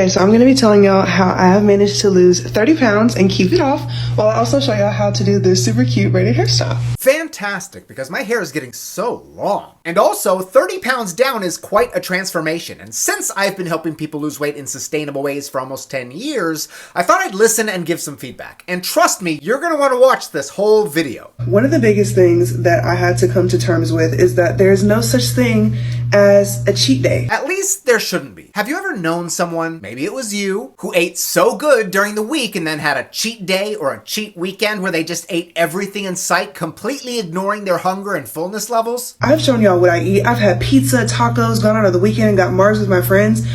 Okay, so I'm going to be telling y'all how I have managed to lose 30 pounds and keep it off, while I also show y'all how to do this super cute braided hairstyle. Fantastic, because my hair is getting so long. And also, 30 pounds down is quite a transformation, and since I've been helping people lose weight in sustainable ways for almost 10 years, I thought I'd listen and give some feedback. And trust me, you're going to want to watch this whole video. One of the biggest things that I had to come to terms with is that there's no such thing as a cheat day. At least there shouldn't be. Have you ever known someone, maybe it was you, who ate so good during the week and then had a cheat day or a cheat weekend where they just ate everything in sight, completely ignoring their hunger and fullness levels? I've shown y'all what I eat. I've had pizza, tacos, gone out on the weekend and got Mars with my friends.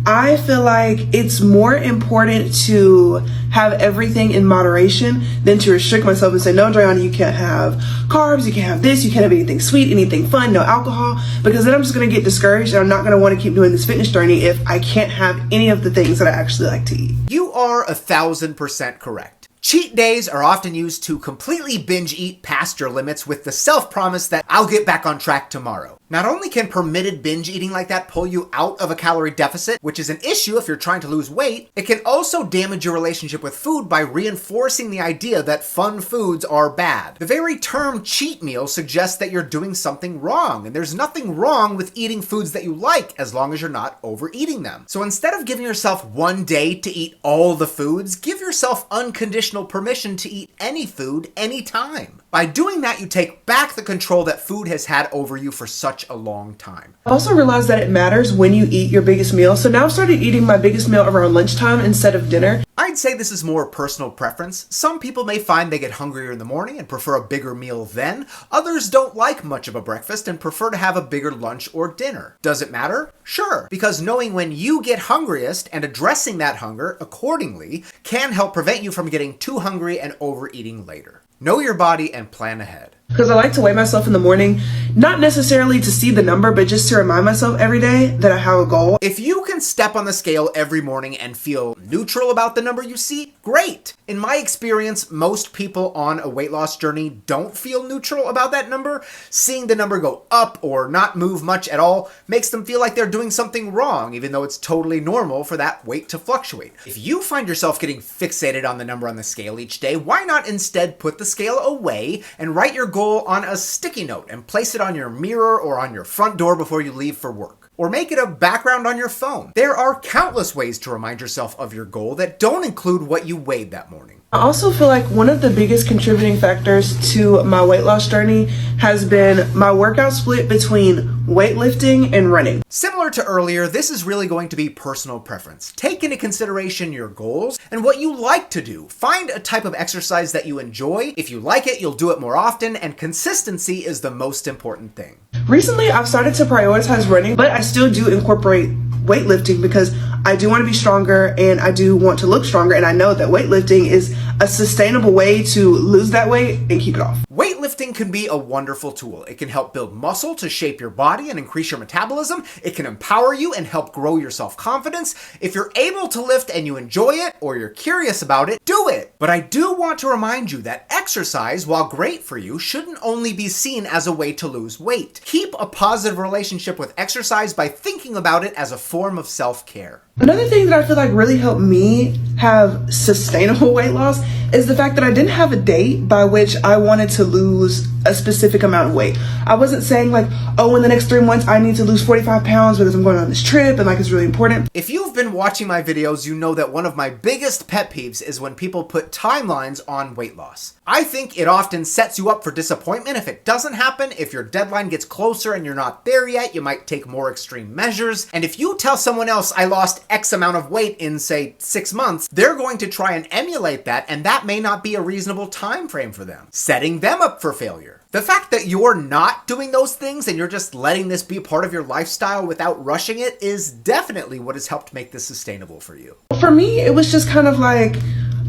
I feel like it's more important to have everything in moderation than to restrict myself and say, no, Driana, you can't have carbs, you can't have this, you can't have anything sweet, anything fun, no alcohol, because then I'm just going to get discouraged and I'm not going to want to keep doing this fitness journey if I can't have any of the things that I actually like to eat. You are 1,000% correct. Cheat days are often used to completely binge eat past your limits with the self-promise that I'll get back on track tomorrow. Not only can permitted binge eating like that pull you out of a calorie deficit, which is an issue if you're trying to lose weight, it can also damage your relationship with food by reinforcing the idea that fun foods are bad. The very term cheat meal suggests that you're doing something wrong, and there's nothing wrong with eating foods that you like as long as you're not overeating them. So instead of giving yourself one day to eat all the foods, give yourself unconditional permission to eat any food, anytime. By doing that, you take back the control that food has had over you for such a long time. I also realized that it matters when you eat your biggest meal, so now I've started eating my biggest meal around lunchtime instead of dinner. I'd say this is more personal preference. Some people may find they get hungrier in the morning and prefer a bigger meal then. Others don't like much of a breakfast and prefer to have a bigger lunch or dinner. Does it matter? Sure, because knowing when you get hungriest and addressing that hunger accordingly can help prevent you from getting too hungry and overeating later. Know your body and plan ahead. Because I like to weigh myself in the morning, not necessarily to see the number, but just to remind myself every day that I have a goal. If you can step on the scale every morning and feel neutral about the number you see, great. In my experience, most people on a weight loss journey don't feel neutral about that number. Seeing the number go up or not move much at all makes them feel like they're doing something wrong, even though it's totally normal for that weight to fluctuate. If you find yourself getting fixated on the number on the scale each day, why not instead put the scale away and write your goal on a sticky note and place it on your mirror or on your front door before you leave for work. Or make it a background on your phone. There are countless ways to remind yourself of your goal that don't include what you weighed that morning. I also feel like one of the biggest contributing factors to my weight loss journey has been my workout split between weightlifting and running. Similar to earlier, this is really going to be personal preference. Take into consideration your goals and what you like to do. Find a type of exercise that you enjoy. If you like it, you'll do it more often, and consistency is the most important thing. Recently, I've started to prioritize running, but I still do incorporate weightlifting because I do want to be stronger and I do want to look stronger, and I know that weightlifting is a sustainable way to lose that weight and keep it off. Weightlifting can be a wonderful tool. It can help build muscle to shape your body and increase your metabolism. It can empower you and help grow your self-confidence. If you're able to lift and you enjoy it, or you're curious about it, do it. But I do want to remind you that exercise, while great for you, shouldn't only be seen as a way to lose weight. Keep a positive relationship with exercise by thinking about it as a form of self-care. Another thing that I feel like really helped me have sustainable weight loss is the fact that I didn't have a date by which I wanted to lose a specific amount of weight. I wasn't saying like, oh, in the next 3 months I need to lose 45 pounds because I'm going on this trip and like it's really important. If you've been watching my videos, you know that one of my biggest pet peeves is when people put timelines on weight loss. I think it often sets you up for disappointment if it doesn't happen. If your deadline gets closer and you're not there yet, you might take more extreme measures. And if you tell someone else I lost X amount of weight in, say, 6 months, they're going to try and emulate that, and that may not be a reasonable time frame for them, setting them up for failure. The fact that you're not doing those things and you're just letting this be part of your lifestyle without rushing it is definitely what has helped make this sustainable for you. For me, it was just kind of like,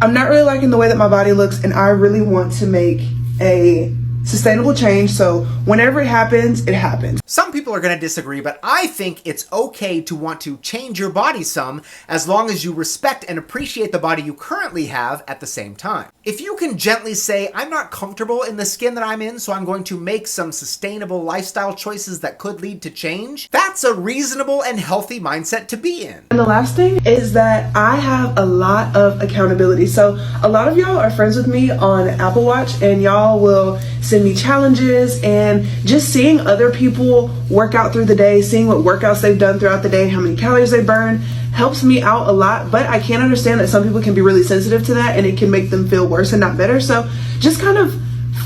I'm not really liking the way that my body looks and I really want to make a sustainable change. So whenever it happens, it happens. Some people are going to disagree, but I think it's okay to want to change your body some as long as you respect and appreciate the body you currently have at the same time. If you can gently say, I'm not comfortable in the skin that I'm in, so I'm going to make some sustainable lifestyle choices that could lead to change, that's a reasonable and healthy mindset to be in. And the last thing is that I have a lot of accountability. So a lot of y'all are friends with me on Apple Watch, and y'all will send me challenges, and just seeing other people work out through the day, seeing what workouts they've done throughout the day, how many calories they burn, helps me out a lot. But I can understand that some people can be really sensitive to that and it can make them feel worse and not better. So just kind of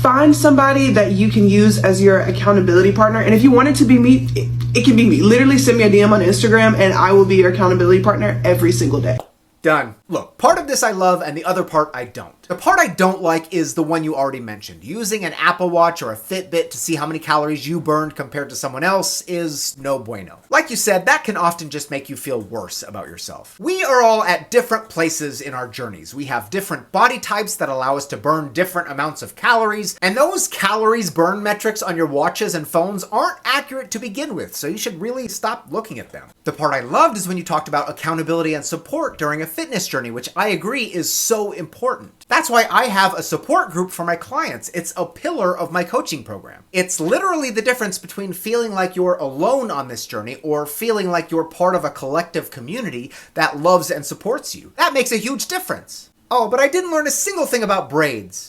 find somebody that you can use as your accountability partner. And if you want it to be me, it can be me. Literally send me a DM on Instagram and I will be your accountability partner every single day. Done. Look, part of this I love and the other part I don't. The part I don't like is the one you already mentioned. Using an Apple Watch or a Fitbit to see how many calories you burned compared to someone else is no bueno. Like you said, that can often just make you feel worse about yourself. We are all at different places in our journeys. We have different body types that allow us to burn different amounts of calories, and those calories burn metrics on your watches and phones aren't accurate to begin with, so you should really stop looking at them. The part I loved is when you talked about accountability and support during a fitness journey, which I agree is so important. That's why I have a support group for my clients. It's a pillar of my coaching program. It's literally the difference between feeling like you're alone on this journey or feeling like you're part of a collective community that loves and supports you. That makes a huge difference. Oh, but I didn't learn a single thing about braids.